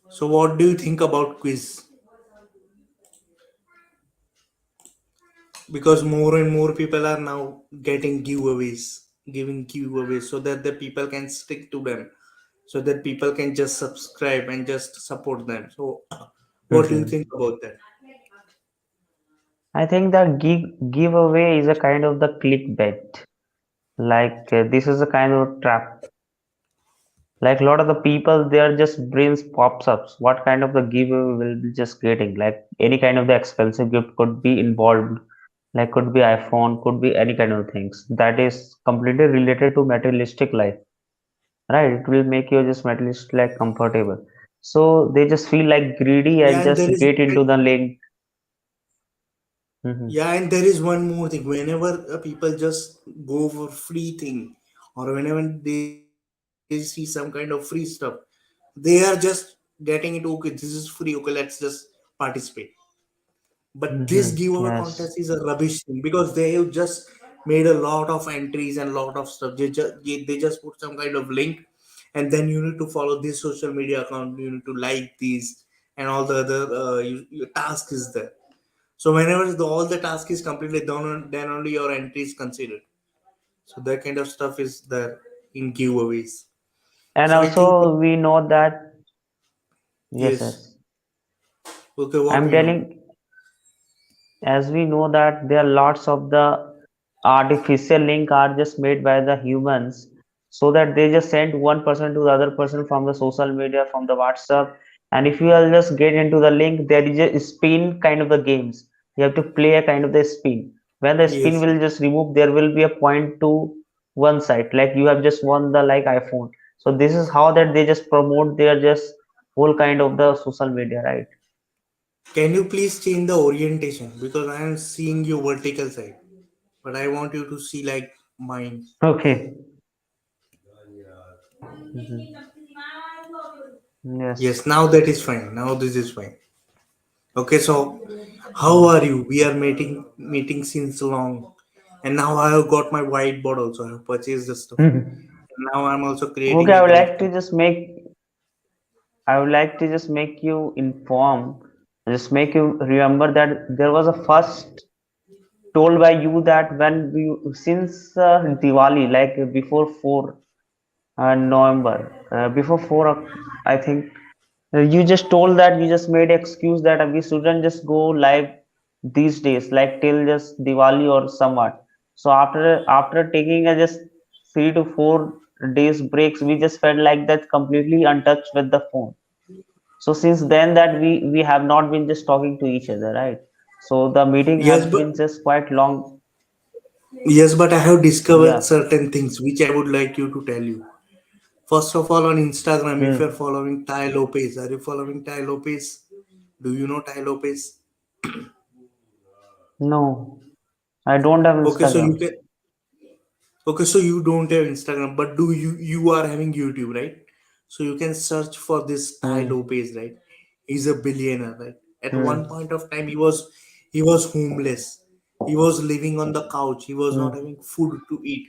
So what do you think about quiz? Because more and more people are now getting giveaways, giving giveaways so that the people can stick to them, so that people can just subscribe and just support them. So what do you Mhm. think about that? I think that giveaway is a kind of the clickbait. Like this is a kind of trap. Like a lot of the people, their just brains pops up. What kind of the giveaway will be just getting? Like any kind of the expensive gift could be involved. Like could be iPhone, could be any kind of things that is completely related to materialistic life, right? It will make you just materialistic like comfortable. So they just feel like greedy Yeah, and and just there is get into the link. Hmm. yeah, and there is one more thing. Whenever people just go for free thing, or whenever they see some kind of free stuff, they are just getting it. Okay, this is free. Okay, let's just participate. But this giveaway contest is Yes. a rubbish thing because they have just made a lot of entries and lot of stuff. They just put some kind of link, and then you need to follow this social media account. You need to like these and all the other your task is there. So whenever all the task is completed, then only your entry is considered. So that kind of stuff is there in giveaways. And So I think also we know that, yes, yes. yes. Okay, what I'm we know. telling, as we know that there are lots of the artificial link are just made by the humans, so that they just send one person to the other person from the social media, from the WhatsApp. And if you will just get into the link, there is a spin kind of the games. You have to play a kind of the spin. When the spin Yes. will just remove, there will be a point to one side. Like you have just won the like iPhone. So this is how that they just promote their just whole kind of the social media, right? Can you please change the orientation because I am seeing your vertical side, but I want you to see like mine. Okay. Mhm. Yes. Yes, now that is fine. Now this is fine. Okay, so how Mm. are you? We are meeting since long, and now I have got my whiteboard also. I have purchased the stuff. Now I'm also Okay, creating a great thing. I would like to just make you inform, just make you remember that there was a first told by you that when we since Diwali, like before 4 November, before 4, I think you just told that you just made excuse that we shouldn't just go live these days, like till just Diwali or somewhat. So after taking a just 3 to 4 days breaks, we just felt like that completely untouched with the phone. So since then that we have not been just talking to each other, right? So the meeting Yes, has but been just quite long. yes, but I have discovered Yeah. certain things which I would like you to tell you. First of all, on Instagram, if you're Hmm. following Ty Lopez, are you following Ty Lopez? Do you know Ty Lopez? No, I don't have Okay, so you Instagram. can. Okay, so you don't have Instagram, but do you are having YouTube, right? So you can search for this Ty Hmm. Lopez, right? He's a billionaire, right? At one Hmm. point of time, he was homeless. He was living on the couch. He was not Hmm. having food to eat.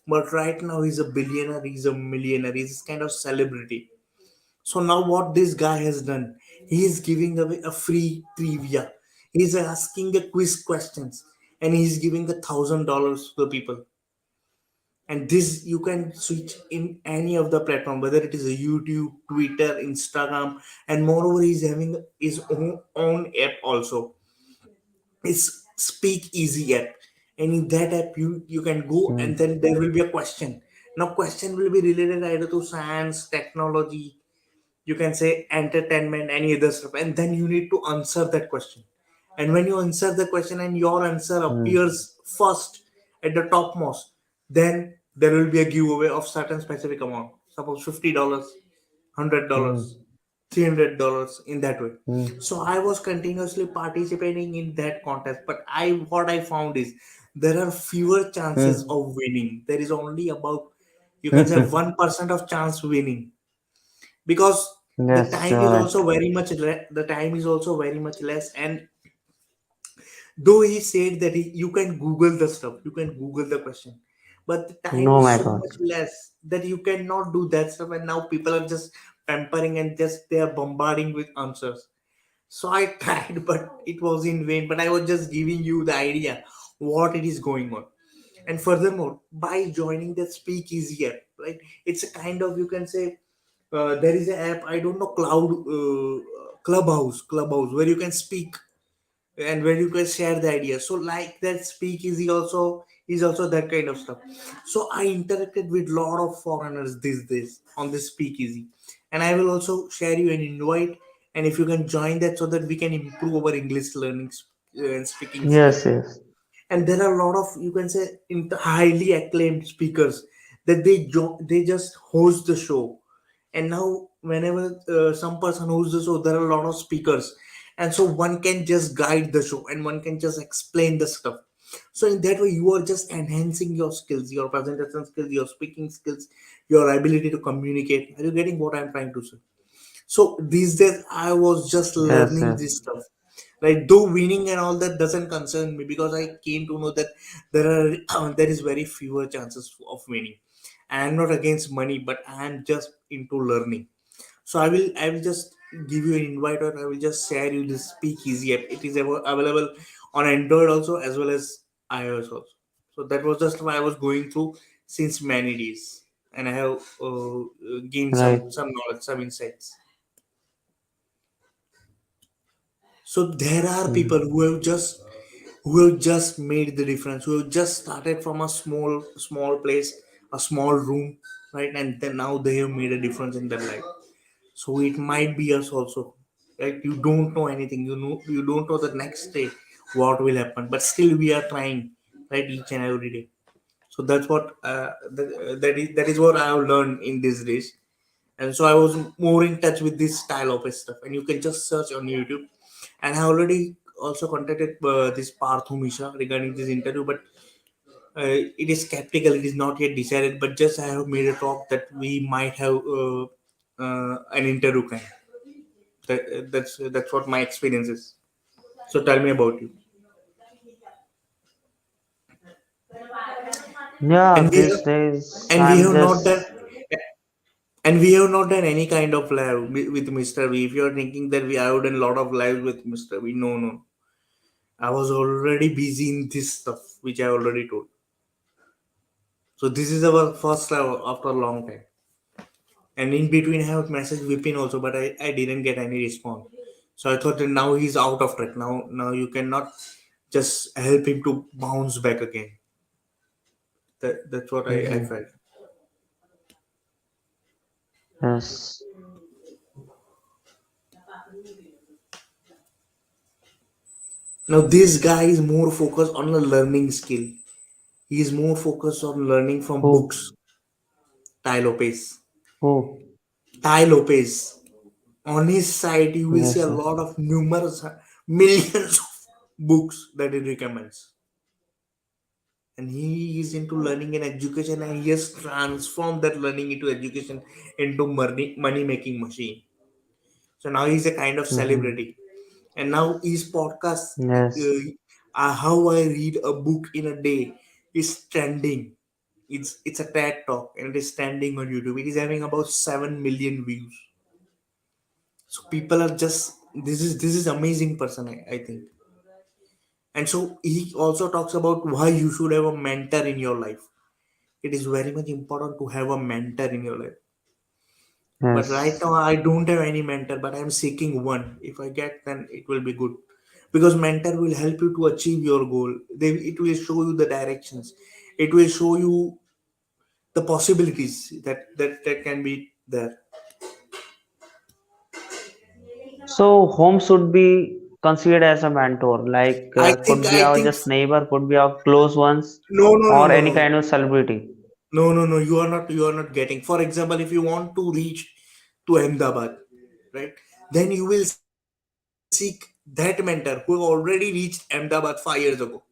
But right now, he's a billionaire. He's a millionaire. He's kind of celebrity. So now what this guy has done, he is giving away a free trivia. He's asking a quiz questions and he's giving $1,000 to the people. And this you can switch in any of the platform, whether it is a YouTube, Twitter, Instagram, and moreover, he's having his own app also. It's Speak Easy app, and in that app you can go and Hmm. then there will be a question. Now question will be related either to science, technology, you can say entertainment, any other stuff, and then you need to answer that question. And when you answer the question and your answer Hmm. appears first at the topmost, then there will be a giveaway of certain specific amount, suppose $50, $100, Hmm. $300, in that way. Hmm. So I was continuously participating in that contest, but what I found is there are fewer chances Hmm. of winning. There is only about, you can say, Hmm. 1% of chance winning, because the Yes, time you're is right. also very much less. And though he said that you can google the stuff, you can google the question, but the time No, is my so God. much less that you cannot do that stuff, and now people are just pampering, and just they are bombarding with answers. So I tried, but it was in vain. But I was just giving you the idea what it is going on. And furthermore, by joining the Speakeasy app, right? It's a kind of, you can say, there is an app, I don't know, Clubhouse, where you can speak and where you can share the ideas. So like that Speakeasy also is also that kind of stuff. So I interacted with lot of foreigners these days on this Speakeasy, and I will also share you an invite, and if you can join that, so that we can improve our English learning and speaking skill. Yes, yes. And there are a lot of, you can say, highly acclaimed speakers that they just host the show. And now whenever some person hosts the show, there are a lot of speakers, and so one can just guide the show and one can just explain the stuff. So in that way, you are just enhancing your skills, your presentation skills, your speaking skills, your ability to communicate. Are you getting what I'm trying to say? So these days, I was just Yes, learning yes. this stuff. Right, though winning and all that doesn't concern me, because I came to know that there are there is very fewer chances of winning. I am not against money, but I am just into learning. So I will just give you an invite, or I will just share you this Speakeasy app. It is available on Android also, as well as iOS also. So that was just what I was going through since many days, and I have gained Right. some knowledge, some insights. So there are people Mhm. who have just made the difference, who have just started from a small place, a small room, right? And then now they have made a difference in their life. So it might be us also, right? You don't know anything, you don't know the next day what will happen, but still we are trying, right, each and every day. So that's what that is what I have learned in these days. And so I was more in touch with this style of stuff, and you can just search on YouTube. And I already also contacted this Parthu Misha regarding this interview, but it is skeptical, it is not yet decided, but just I have made a talk that we might have an interview kind. That's what my experience is. So tell me about you. Yeah, and we these have days and we I'm have not done just and we have not done any kind of live with Mr. V. If you're thinking that we have done a lot of lives with Mr. V, no, no, I was already busy in this stuff, which I already told. So this is our first live after a long time. And in between, I have messaged Vipin also, but I didn't get any response. So I thought that now he's out of track. Now you cannot just help him to bounce back again. That's what I Mhm. felt. Yes. Now this guy is more focused on a learning skill. He is more focused on learning from books. Who? Ty Lopez. Who? Ty Lopez. On his site, you will see a Yes, yes. lot of numerous millions of books that he recommends. And he is into learning and education, and he has transformed that learning into education into money making machine. So now he's a kind of Mm-hmm. celebrity. And now his podcast, Yes. how I read a book in a day, is trending. It's a TED talk, and it is trending on YouTube. It is having about 7 million views. So people are just, this is amazing person, I think. And so he also talks about why you should have a mentor in your life. It is very much important to have a mentor in your life. But right Yes. now I don't have any mentor, but I'm seeking one. If I get, then it will be good, because mentor will help you to achieve your goal. It will show you the directions. It will show you the possibilities that can be there. So home should be considered as a mentor, like I think could be I our think just neighbor, could be our close ones, no, no, no, or no, any no. kind of celebrity. No, you are not getting. For example, if you want to reach to Ahmedabad, right, then you will seek that mentor who already reached Ahmedabad 5 years ago.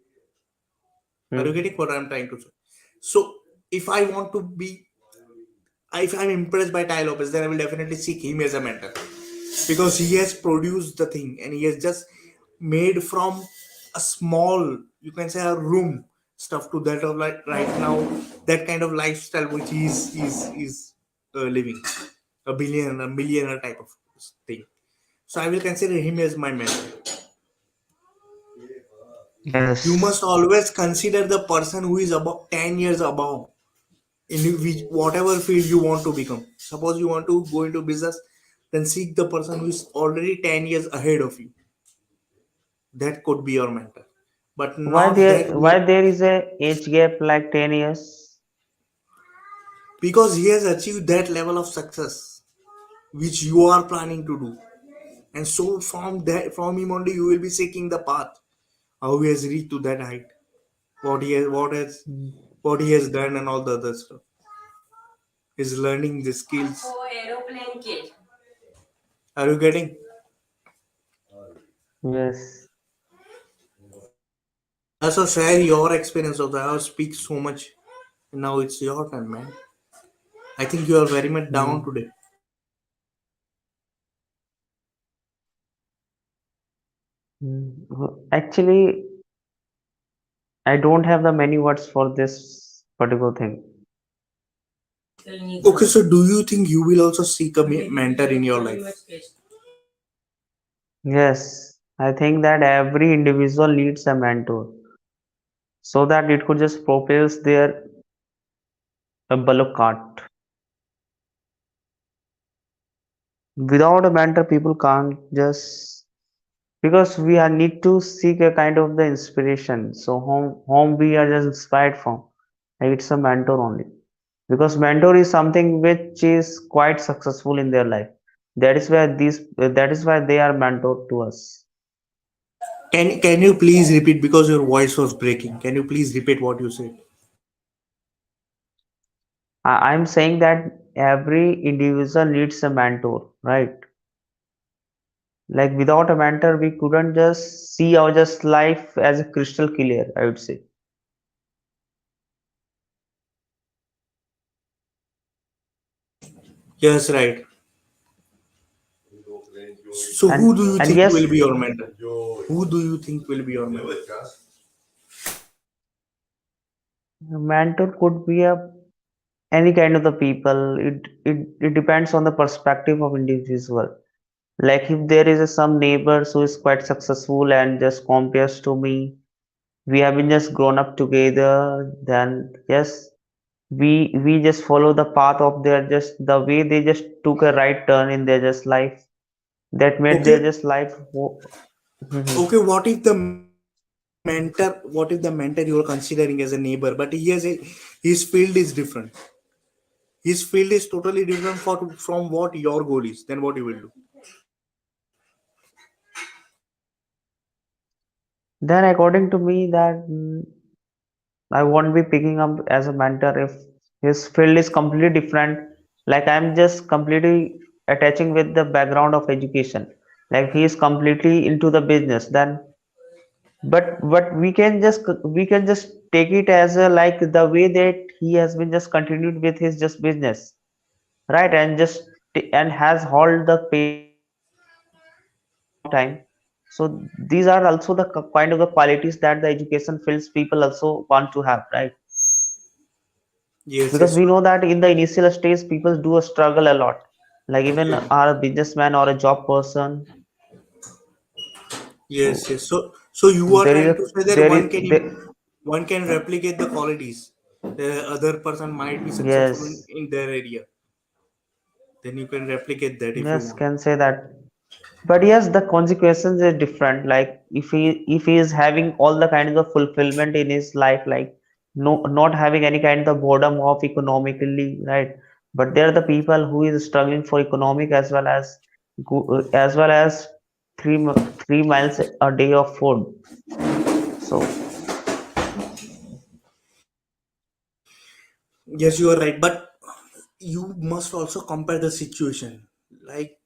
Are you getting what Hmm. I'm trying to say? So if I want to be, if I'm impressed by Ty Lopez, then I will definitely seek him as a mentor, because he has produced the thing, and he has just made from a small, you can say, a room stuff to that of, like, right now, that kind of lifestyle which he is living. a billion, a millionaire type of thing. So I will consider him as my mentor. You Yes. must always consider the person who is about 10 years above in which, whatever field you want to become. Suppose you want to go into business, then seek the person who is already 10 years ahead of you. That could be your mentor. But not that Why way, there is a age gap like 10 years? because he has achieved that level of success which you are planning to do. And so from him only you will be seeking the path, how he has reached to that height, Mm. what he has done and all the other stuff. Is learning the skills. Are you getting? Yes. So share your experience of that. I speak so much. Now it's your turn, man. I think you are very much down Mm. today. Actually, I don't have the many words for this particular thing. Okay, so do you think you will also seek a mentor in your life? Yes, I think that every individual needs a mentor so that it could just propels their bullock cart. Without a mentor, people can't just because we are need to seek a kind of the inspiration. So home we are just inspired from. Like it's a mentor only because mentor is something which is quite successful in their life. That is why they are mentor to us. Can you please repeat because your voice was breaking? Can you please repeat what you said? I'm saying that every individual needs a mentor, right? Like without a mentor, we couldn't just see our just life as a crystal clear, I would say. Yes, right. So who do you And think yes, will be your mentor? Who do you think will be your mentor? a mentor could be a any kind of the people. It depends on the perspective of individual. Like if there is a, some neighbors who is quite successful and just compares to me, we have been just grown up together, then yes, we just follow the path of their just the way they just took a right turn in their just life that made their Okay, just life. Mhm. okay. What if the mentor you are considering as a neighbor, but his field is different. His field is totally different from what your goal is. Then what you will do? Then according to me that I won't be picking up as a mentor if his field is completely different. Like I'm just completely attaching with the background of education. Like he is completely into the business. Then, but we can just take it as a like the way that he has been just continued with his just business, right? And just and has held the patience for a long time. So these are also the kind of the qualities that the education fields people also want to have, right? Yes, Because yes. we know that in the initial stage people do struggle a lot, like even are a businessman or a job person. Yes, So yes. So you are there is trying a to say that there is there, one can replicate the qualities. The other person might be successful yes, in their area. Then you can replicate that if you yes, want. can say that. But yes, the consequences are different. Like if he is having all the kind of fulfillment in his life, like no not having any kind of boredom of economically, right? But there are the people who is struggling for economic as well as as well as 3 miles a day of food. So Yes, you are right. But you must also compare the situation. Like,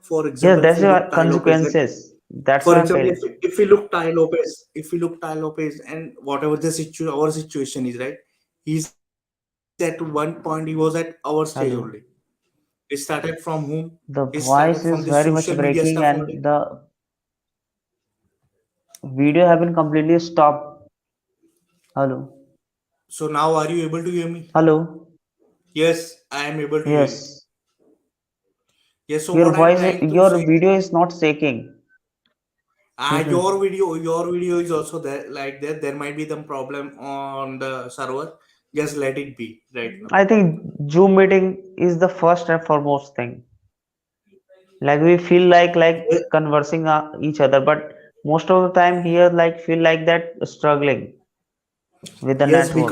for yes, example, if that's you look the Ty Lopez, then consequences. That's for what I'm example, telling. if we look Ty Lopez, and whatever our situation is, right? He's at one point he was at our stage only. Hello, He started from whom? He started the from the voice social is very media much stuff only. breaking and the video have been completely stopped. Hello. So now are you able to hear me? Hello. Yes, I am able to hear you. Yes. Yes, so Your what I'm voice, trying to your say is, video is not shaking. your video is also there like that. There might be some problem on the server. Just let it be right now. I think Zoom meeting is the first and foremost thing. Like we feel like Ye- conversing each other, but most of the time here like feel like that struggling with the Yes, network.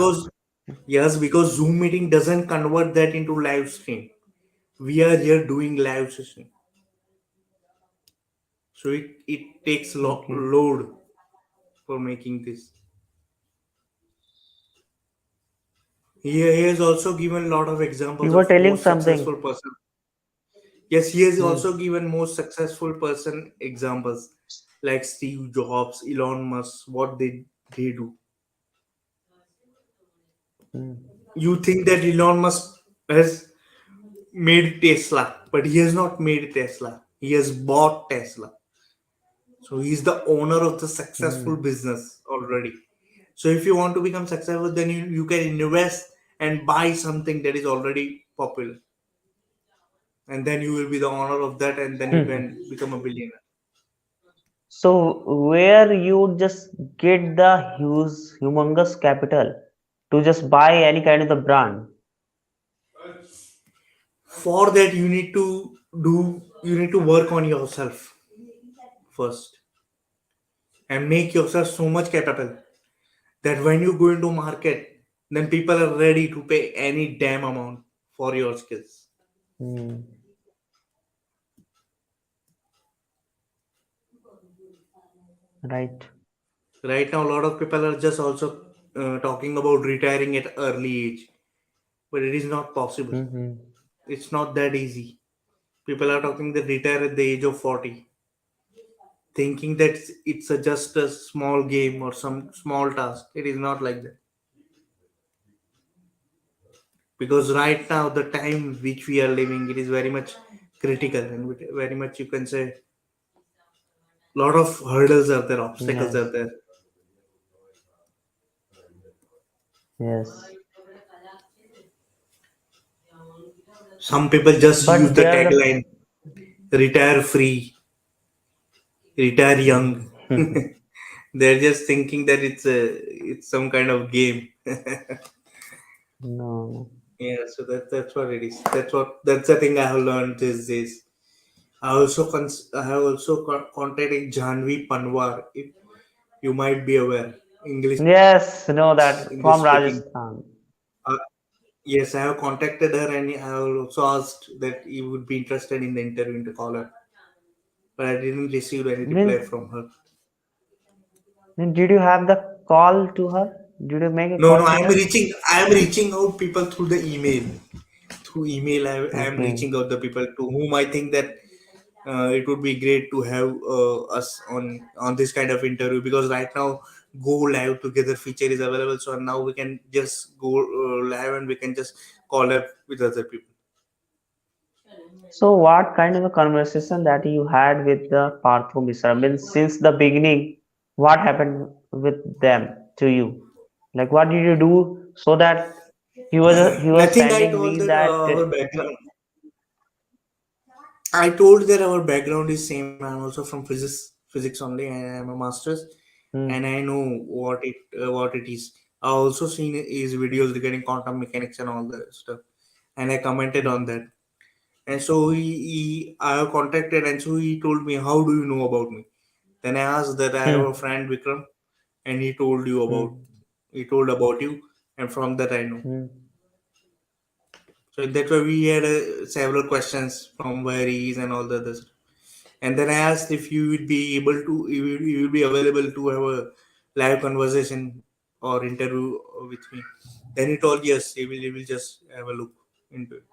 because Zoom meeting doesn't convert that into live stream. We are here doing live session, so it takes Okay. load for making this. He has also given a lot of You examples were of telling most something. successful person. Yes, he has Hmm. also given most successful person examples like Steve Jobs, Elon Musk, what they do. Hmm. You think that Elon Musk has made Tesla, but he has not made Tesla. He has bought Tesla. So he's the owner of the successful Hmm. business already. So if you want to become successful, then you can invest and buy something that is already popular. And then you will be the owner of that, and then you Hmm. can become a billionaire. So where you just get the huge, humongous capital to just buy any kind of the brand. For that, you need to work on yourself first and make yourself so much capable that when you go into market, then people are ready to pay any damn amount for your skills. Hmm. Right. Right now, a lot of people are just also talking about retiring at early age, but it is not possible. Hmm. It's not that easy. People are talking that retire at the age of 40, thinking that it's just a small game or some small task. It is not like that. Because right now, the time which we are living, it is very much critical and very much, you can say, lot of hurdles are there, obstacles are Yes. there. Yes. Some people just use But the there's a tagline, retire free, retire young. They're just thinking that it's some kind of game. no. Yeah, so that's what it is. That's the thing I have learned these days. I have also contacted Janvi Panwar. If you might be aware, English Yes, know that English from speaking. Rajasthan. Uh, yes, I have contacted her and I have also asked that he would be interested in the interview to call her, but I didn't receive any reply Means, from her. did you have the call to her? Did you make a No, no, call to her? I am reaching out people through the email. Through email, I am Okay. reaching out the people to whom I think that it would be great to have us on this kind of interview, because right now go live together feature is available, so now we can just go live and we can just call up with other people. So what kind of a conversation that you had with the Partho Misra? Means since the beginning, what happened with them to you? Like what did you do so that he was Nothing. I sending told me that that our background. I told that our background is same. I'm also from physics only. I am a master's, and hmm, I know what it is. I also seen his videos regarding quantum mechanics and all that stuff, and I commented hmm, on that. And so I have contacted, and so he told me, "How do you know about me?" Then I asked that I have a hmm, friend Vikram, and hmm, he told about you, and from that I know. hmm. So that's why we had several questions from where he is and all the others. And then I asked if you would be able to, you will be available to have a live conversation or interview with me. Then he told yes, he will just have a look into it.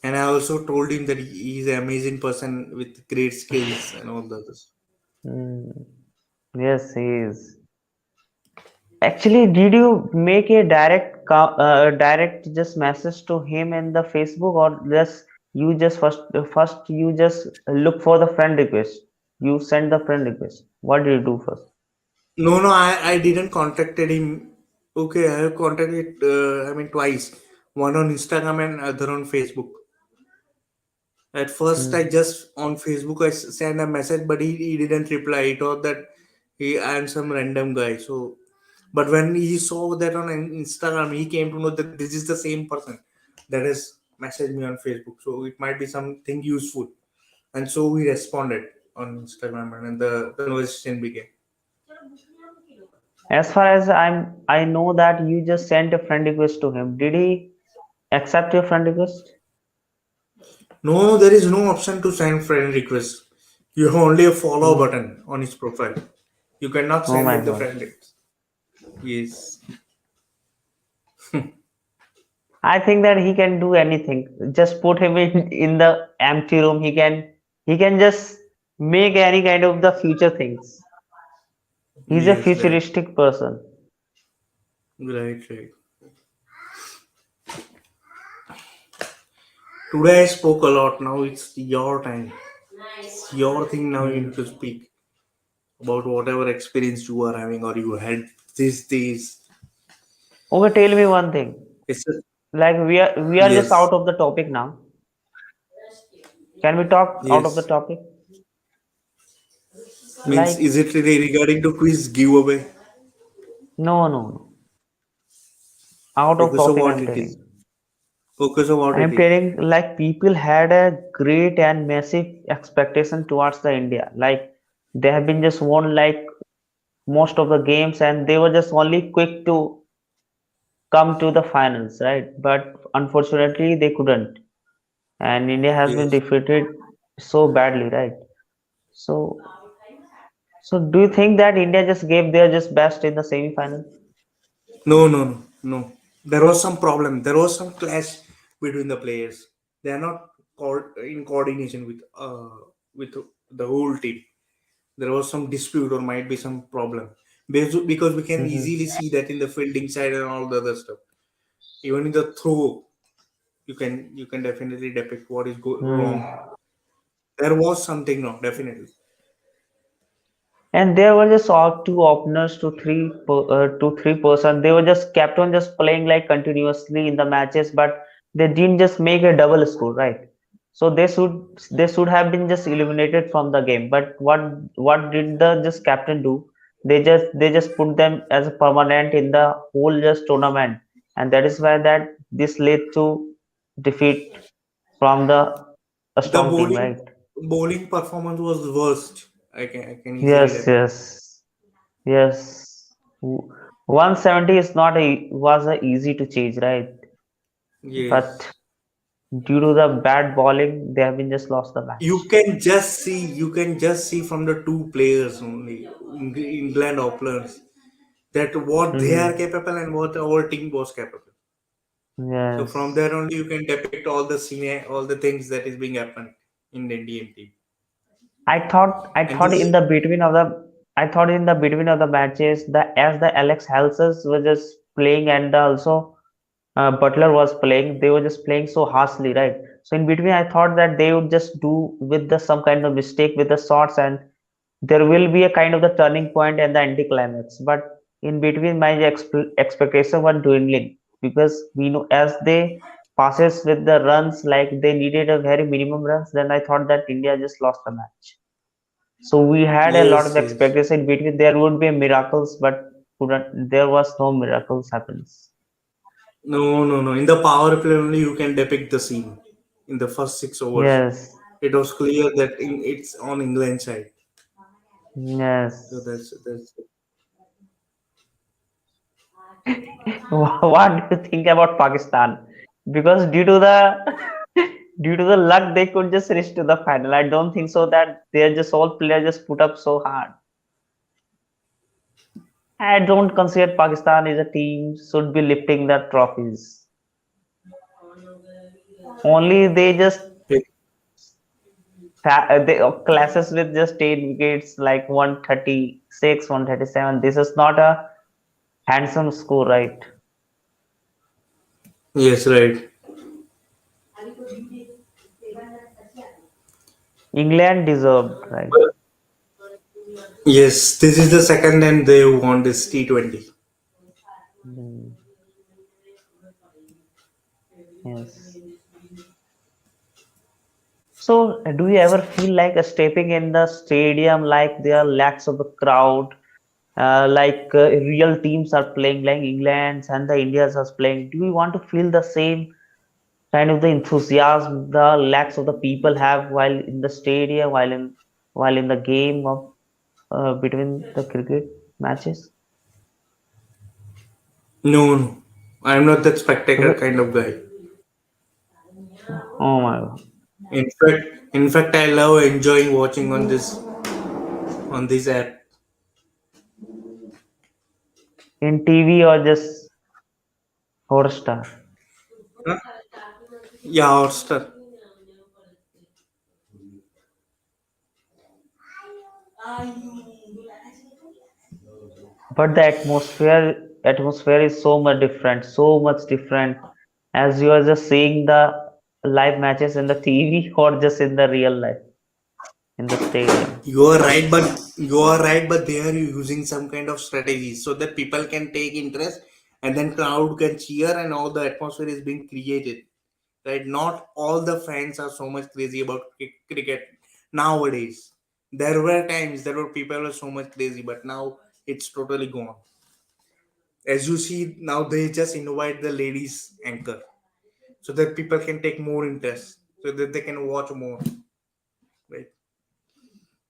And I also told him that he is an amazing person with great skills and all the others. Hmm. Yes, he is. Actually, did you make a direct just message to him in the Facebook, or just you just first you just look for the friend request? You send the friend request. What did you do first? No, no, I didn't contacted him. Okay, I have contacted, I mean, twice. one on Instagram and other on Facebook. At first, I Hmm. just on Facebook I sent a message, but he didn't reply. He thought that I'm some random guy. So, but when he saw that on Instagram, he came to know that this is the same person that has messaged me on Facebook. So it might be something useful, and so he responded on Instagram, and then the conversation began. As far as I know that you just sent a friend request to him. Did he accept your friend request? No, there is no option to send friend request. You have only a follow Hmm. button on his profile. You cannot Oh send my with the God. friend request. Yes. I think that he can do anything. Just put him in the empty room. He can just make any kind of the future things. He's a Yes, right. futuristic person. Right, right. Today I spoke a lot. Now it's your time. It's your thing now. You Hmm. need to speak about whatever experience you are having or you had these days. Okay, tell me one thing. It's a, Like we are just yes, out of the topic now. Can we talk out of the yes. topic? Means Like is it really regarding to quiz giveaway? no, no, no. Out of Okay, so topic, what I'm it telling. is? Okay, so what it I'm is? telling like people had a great and massive expectation towards the India. Like they have been just won like most of the games and they were just only quick to come to the finals, right? But unfortunately they couldn't. And India has been Yes. defeated so badly, right? So so do you think that India just gave their just best in the semi-final? No, no, no, no. There was some problem. There was some clash between the players. They are not in coordination with the whole team. There was some dispute or might be some problem because we can Hmm. easily see that in the fielding side and all the other stuff. Even in the throw, you can definitely depict what is wrong. Hmm. There was something wrong, definitely. And there were just all two openers to three person. They were just kept on just playing like continuously in the matches, but they didn't just make a double score, right? So they should have been just eliminated from the game. But what did the just captain do? They just put them as a permanent in the whole just tournament, and that is why that this led to defeat from the a The strong team, bowling right? bowling performance was worst. I can easily Yes, depict. yes. Yes, 170 is not a was a easy to change, right? Yes. But due to the bad bowling, they have been just lost the match. You can just see from the two players only, England openers, that what they are Hmm. capable and what our team was capable. So from Yes, there only you can depict all the scene, all the things that is being happened in the Indian team. I And thought in this, the between of the I thought in the between of the matches the as the Alex Halses were just playing and also Butler was playing, they were just playing so harshly, right? So in between, I thought that they would just do with the some kind of mistake with the shots and there will be a kind of the turning point and the anticlimax. But in between, my expectation were dwindling because we know as they passes with the runs like they needed a very minimum runs. Then I thought that India just lost the match. So we had a lot yes, of yes. expectation in between. There would be miracles, but couldn't. There was no miracles happens. No, no, no. In the power play only you can depict the scene in the first 6 overs. Yes, It was clear that it's on England side. So yes. that's What do you think about Pakistan? Because due to the due to the luck, they could just reach to the final. I don't think so that they're just all players just put up so hard. I don't consider Pakistan is a team should be lifting the trophies. Only they just they classes with just 8 wickets like 136, 137. This is not a handsome score, right? yes, right. England deserved, right? Yes, this is the second time they won this T20. Hmm. So, do you ever feel like stepping in the stadium, like there are lakhs of the crowd, like real teams are playing, like England and the Indians are playing? Do you want to feel the same kind of the enthusiasm the lakhs of the people have while in the stadium, while in the game of between the cricket matches? No, no. I'm not that spectacle Because, kind of guy. oh my God, In fact, I love enjoying watching on this app. in TV or just Hotstar? Huh? Yeah, Hotstar. But the atmosphere is so much different, so much different, as you are just seeing the live matches in the TV or just in the real life in the stadium. You are right, but they are using some kind of strategy so that people can take interest and then crowd can cheer and all the atmosphere is being created. Right? Not all the fans are so much crazy about cricket nowadays. There were times there were people were so much crazy, but now it's totally gone. As you see now, they just invite the ladies anchor so that people can take more interest, so that they can watch more. Right?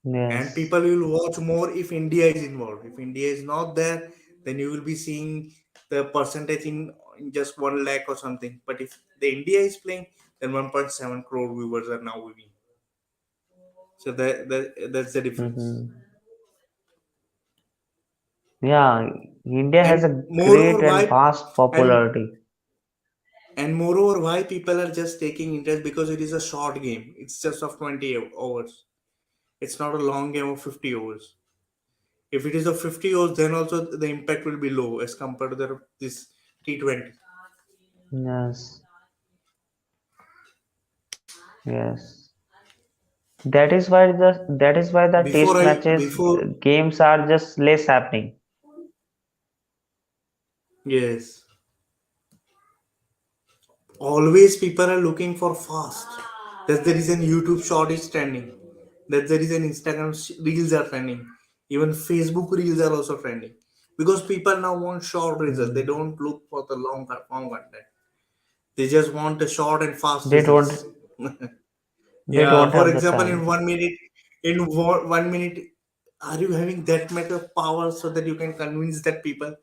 And Yes. people will watch more if India is involved. If India is not there, then you will be seeing the percentage in just 1 lakh or something. But if the India is playing, then 1.7 crore viewers are now viewing. So that's the difference. Hmm. Yeah, India has And a great moreover, and why vast and popularity. and moreover, why people are just taking interest because it is a short game. It's just of 20 overs. It's not a long game of 50 overs. If it is of 50 overs, then also the impact will be low as compared to this T20. Yes, yes. That is why the Before test I matches before games are just less happening. Yes, always people are looking for fast. That's the reason YouTube short is trending. That's the reason Instagram reels are trending. Even Facebook reels are also trending because people now want short results. They Mm. don't look for the long content. They just want the short and fast They don't results. they Yeah, don't for have the example, in time. 1 minute, 1 minute, are you having that much of power so that you can convince that people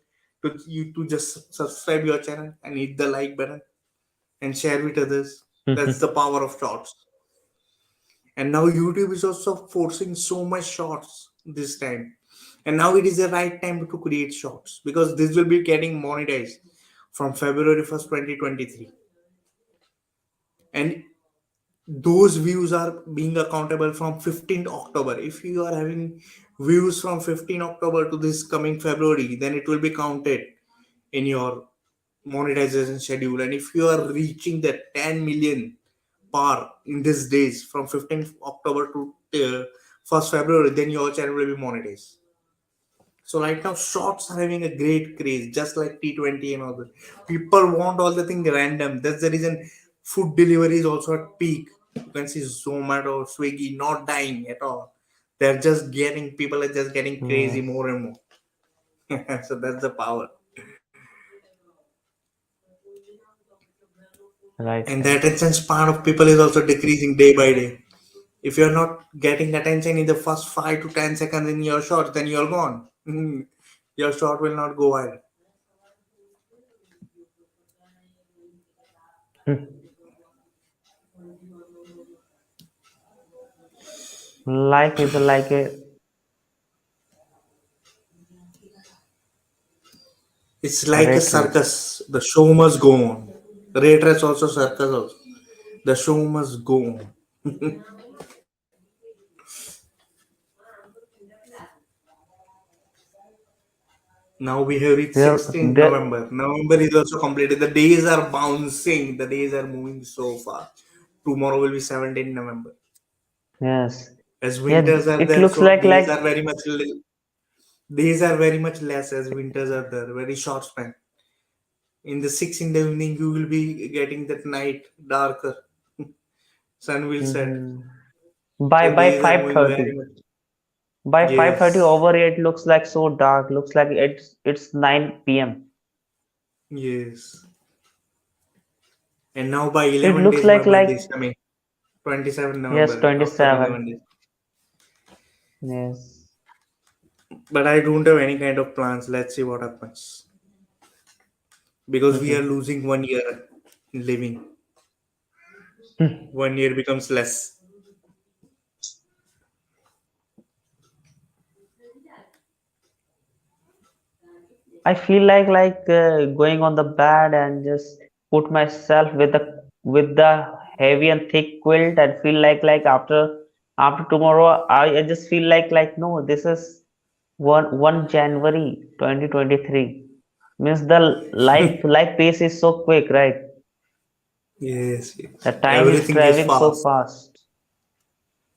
to just subscribe your channel and hit the like button and share with others? That's the power of shorts. And now YouTube is also forcing so much shorts this time. And now it is the right time to create shorts because this will be getting monetized from February 1st, 2023. And those views are being accountable from 15th October. If you are having views from 15th October to this coming February, then it will be counted in your monetization schedule. And if you are reaching the 10 million par in these days from 15th October to 1st February, then your channel will be monetized. So right now, shorts are having a great craze, just like T20 and all that. People want all the thing random. That's the reason food delivery is also at peak. You can see Zomato, Swiggy not dying at all. They're just getting people are just getting crazy Yes, more and more. So that's the power. right, And the right. attention span of people is also decreasing day by day. If you're not getting attention in the first 5 to 10 seconds in your shot, then you're gone. Your shot will not go wide. Life is like a It's like a rat race. circus. The show must go on. Ray trace also circus also. The show must go on. Now we have reached There, 16th there, November. November is also completed. The days are bouncing. The days are moving so fast. Tomorrow will be 17th November. yes, As yeah. winters are It there, looks so days are very much less as winters are there. Very short span. In the 6 in the evening, you will be getting that night darker. Sun will set. By The by days are five moving very thirty. much. By 5:30 Yes, over it looks like so dark. Looks like it's 9 p.m. yes. And now by It 11 looks days, my birthday like is coming. 27 yes, November, after 11 27. days. Yes. But I don't have any kind of plans. Let's see what happens. Because we are Mhm. losing 1 year in living. 1 year becomes less. I feel like going on the bed and just put myself with the heavy and thick quilt and feel like after tomorrow I just feel like no, this is 1 January 2023 means the life pace is so quick, right? Yes, The yes. time is Everything is traveling so fast. fast,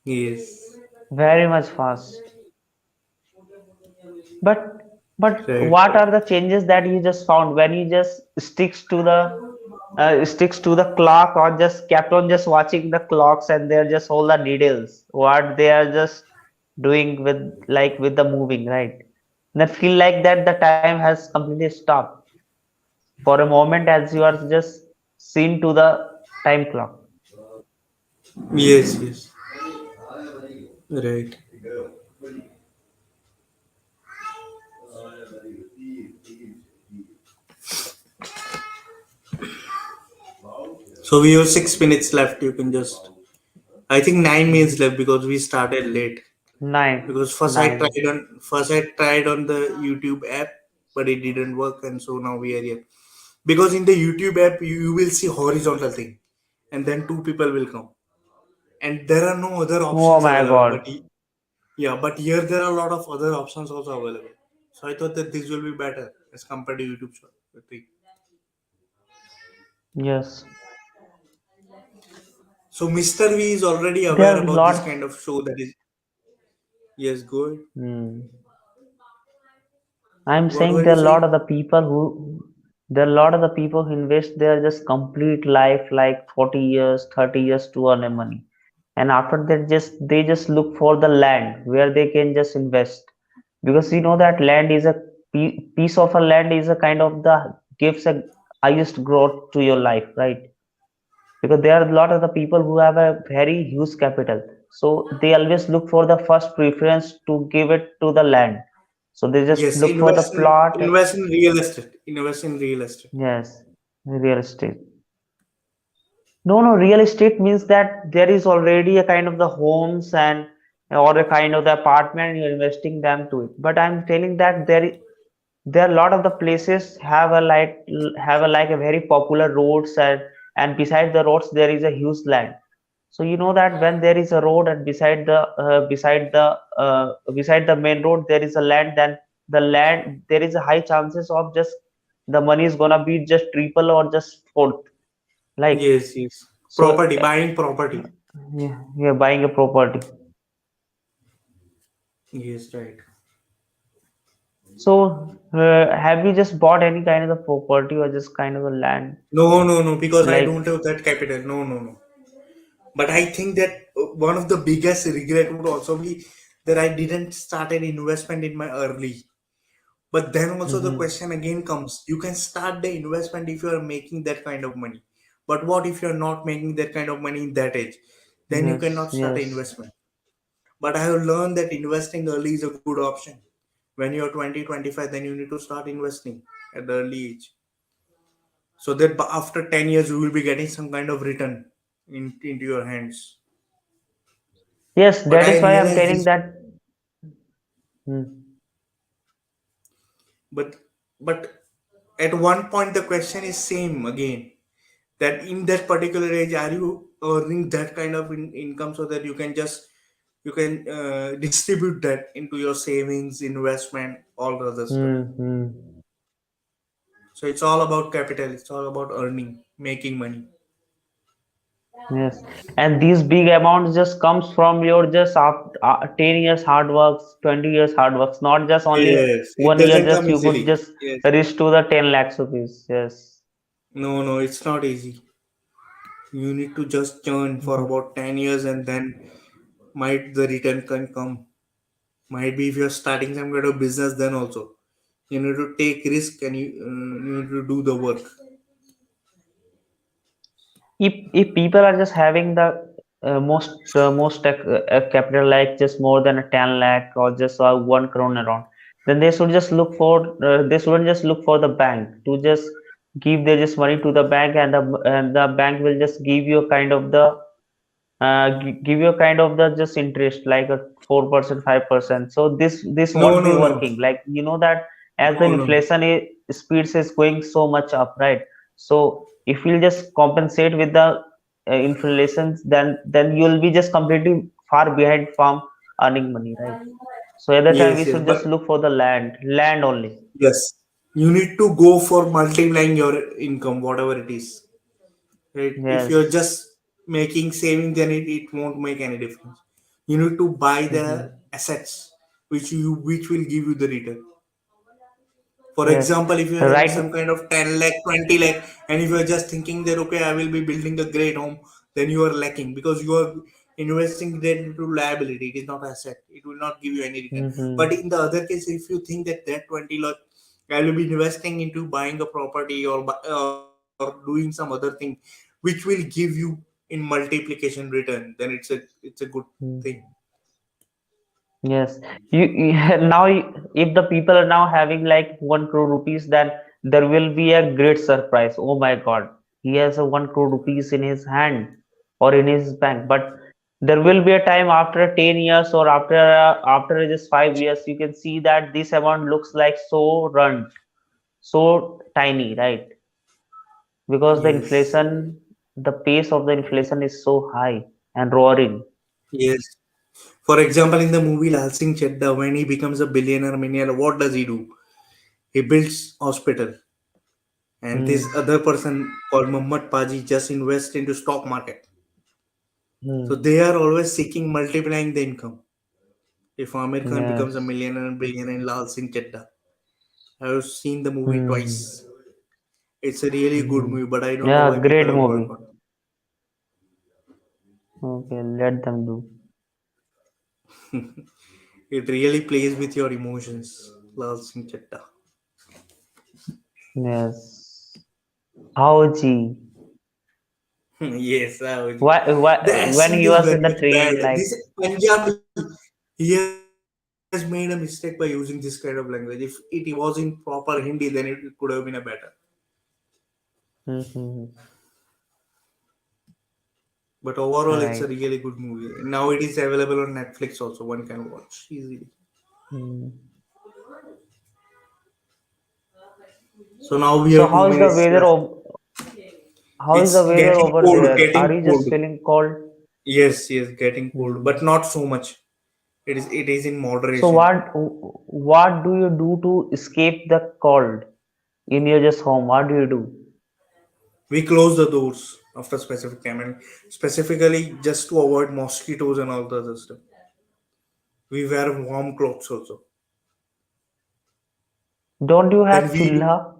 Yes. very much fast. But Right. what are the changes that you just found when you just sticks to the clock or just kept on just watching the clocks and they're just all the needles what they are just doing with the moving, right? That feel like that the time has completely stopped for a moment as you are just seen to the time clock. Yes, yes. Right. So we have 6 minutes left. You can just. I think 9 minutes left because we started late. Nine, Because nine. first I tried on the YouTube app, but it didn't work, and so now we are here. Because in the YouTube app, you will see horizontal thing, and then two people will come, and there are no other Oh options my available. God. But yeah, but here there are a lot of other options also available. So I thought that this will be better as compared to YouTube short. Yes. So Mr. V is already There aware are about this lots. kind of show that is. Yes, go ahead. Hmm. I'm What saying were there you are a lot saying? of the people who there are a lot of the people who invest their just complete life like 40 years, 30 years to earn a money. And after that they just look for the land where they can just invest. Because you know that land is a piece of a land is a kind of the gives a highest growth to your life, right? Because there are a lot of the people who have a very huge capital, so they always look for the first preference to give it to the land, so they just Yes, look for the plot. invest in real estate. Invest in real estate. Yes, real estate. No, no, real estate means that there is already a kind of the homes and or a kind of the apartment you're investing them to it. But I'm telling that there are a lot of the places have a like a very popular roads and beside the roads there is a huge land. So you know that when there is a road and beside the main road there is a land, then the land there is a high chances of just the money is gonna be just triple or just fourth. Like Yes, yes. so, Property, buying property. yeah, you're buying a property. Yes, right. So have you just bought any kind of the property or just kind of a land? No, no, no, because I don't Like, have that capital. No, no, no. But I think that one of the biggest regret would also be that I didn't start an investment in my early. But then also the hmm, question again comes: you can start the investment if you are making that kind of money. But what if you are not making that kind of money in that age? Then you yes, cannot start an yes. investment. But I have learned that investing early is a good option. When you're 20, 25, then you need to start investing at the early age. So that after 10 years, you will be getting some kind of return into your hands. Yes, But that I is why I'm realized telling this, that. Hmm, but but at one point the question is same again, that in that particular age are you earning that kind of income so that you can distribute that into your savings, investment, all the other stuff. hmm, hmm. So it's all about capital, it's all about earning, making money. Yes, and these big amounts just comes from your just 10 years hard works, 20 years hard works, not just only Yes, it 1 year doesn't just come you could easily. just Yes. reach to the 10 lakhs rupees. Yes. No, no, it's not easy. You need to just churn for Mhm. about 10 years and then might the return can come. Might be if you're starting some kind of business, then also. You need to take risk and you need to do the work. If people are just having the most capital, like just more than a 10 lakh or just 1 crore around, then they should just look for they shouldn't just look for the bank to just give their just money to the bank, and the bank will just give you a kind of the give you a kind of the just interest like a 4%, 5%. So this No, won't be no, no. working, like you know that as the No, no. inflation speeds is going so much up, right? So if you'll just compensate with the inflations, then you'll be just completely far behind from earning money, right? So at the time we Yes, yes. should just But look for the land only. yes, you need to go for multiplying your income, whatever it is. Right? If you're Yes. just making saving, then it won't make any difference. You need to buy Hmm. the assets which will give you the return. For Yes, example, if you're having right. some kind of 10 lakh, 20 lakh, and if you're just thinking that, okay, I will be building a great home, then you are lacking because you are investing that into liability. It is not asset. It will not give you any return. But Hmm. in the other case, if you think that 20 lakh, I will be investing into buying a property or doing some other thing, which will give you in multiplication return, then it's a good thing. Yes, now if the people are now having like 1 crore rupees, then there will be a great surprise. Oh my God, he has a 1 crore rupees in his hand or in his bank. But there will be a time after 10 years or after just 5 years, you can see that this amount looks like so runt, so tiny, right? Because the Yes. inflation, the pace of the inflation is so high and roaring. Yes. For example, in the movie Lal Singh Chadda, when he becomes a billionaire millionaire, what does he do? He builds hospital, and Hmm. this other person called Muhammad Paji just invest into stock market. So Hmm. they are always seeking multiplying the income. If Amir Khan becomes a Yes. millionaire and billionaire in Lal Singh Chadda, I have seen the movie Hmm. twice. It's a really good Hmm. movie, but I don't know Yeah, why people great have movie. boycotted. Okay, let them do. It really plays with your emotions, Lal Singh Chadda. Yes. Haoji. Yes, I would. The When accent he is was very in the much bad. train, like, This Punjabi, he has made a mistake by using this kind of language. If it was in proper Hindi, then it could have been a better. hmm, But overall, it's a right. really good movie. Now it is available on Netflix also. One can watch easily. Hmm. So now we So have two how is the minutes weather left. of how is the It's weather getting over cold. there? Are Getting you just cold. feeling cold? Yes, yes, getting cold, Hmm. but not so much. It is in So moderation. what do you do to escape the cold in your just home? What do you do? We close the doors after specific time, and specifically just to avoid mosquitoes and all the other stuff. We wear warm clothes also. Don't you Then have chulha?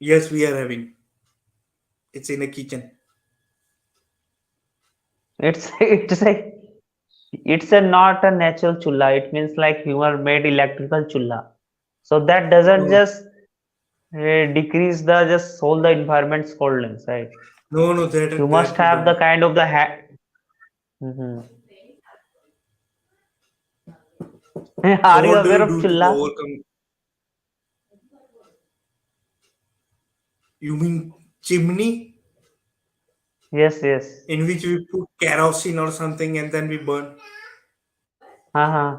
yes, we are having. It's in a kitchen. It's a not a natural chulha. It means like human made electrical chulha. So that doesn't No, just decrease the just all the environment's coldness, right? no, no, You must that we have the don't. kind of the hat. Hmm. So Are you what do aware you of do to chulha? overcome? You mean chimney Yes, yes. in which we put kerosene or something and then we burn? Uh-huh.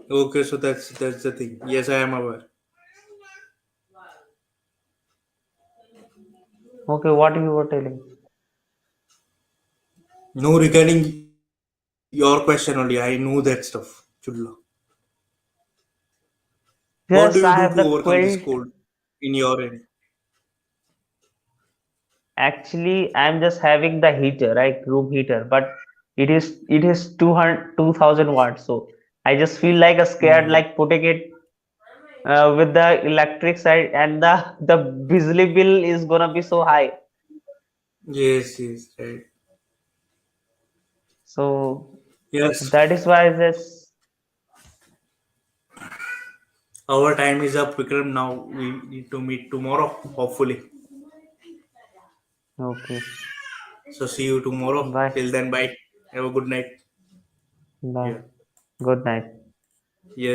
Okay, so that's the thing. Yes, I am aware. Okay, what you were telling? No, regarding your question only, I know that stuff. Chulla. What do Yes, you I do have to the overcome this quilt. cold in your end? Actually, I'm just having the heater, right? Room heater, but it is 200 2000 watts. So I just feel like a scared, Hmm. like putting it with the electric side, and the Bijli bill is gonna be so high. Yes, yes, right. So Yes, that is why this. our time is up, Vikram. Now we need to meet tomorrow, hopefully. Okay. So see you tomorrow. Bye. Till then, bye. Have a good night. Bye. Yeah. Good night. Yes.